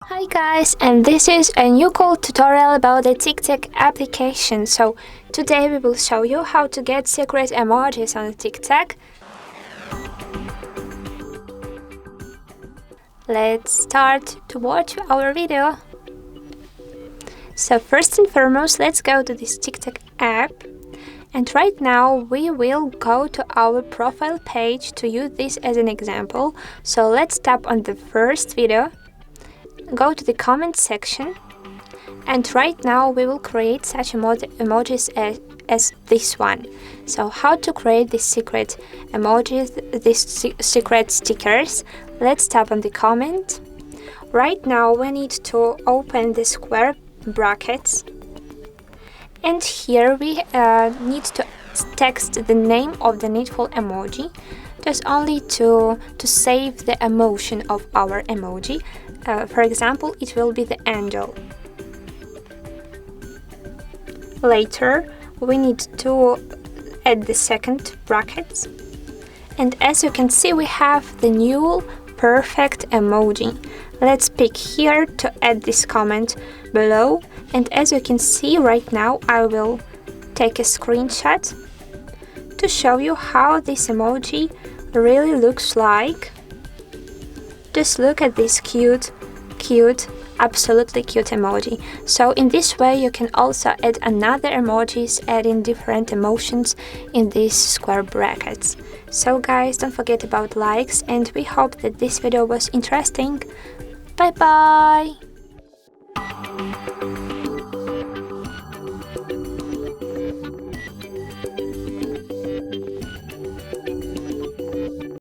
Hi guys, and this is a new cool tutorial about the TikTok application. So today we will show you how to get secret emojis on TikTok. Let's start to watch our video. So first and foremost, let's go to this TikTok app. And right now we will go to our profile page to use this as an example. So let's tap on the first video. Go to the comment section, and right now we will create such emojis as this one. So how to create these secret emojis, these secret stickers? Let's tap on the comment. Right now we need to open the square brackets, and here we need to text the name of the needful emoji, just only to save the emotion of our emoji. For example, it will be the angel. Later, we need to add the second brackets. And as you can see, we have the new perfect emoji. Let's pick here to add this comment below. And as you can see right now, I will take a screenshot to show you how this emoji really looks like. Just look at this cute, absolutely cute emoji. So in this way you can also add another emojis, adding different emotions in these square brackets. So guys, don't forget about likes, and we hope that this video was interesting. Bye bye!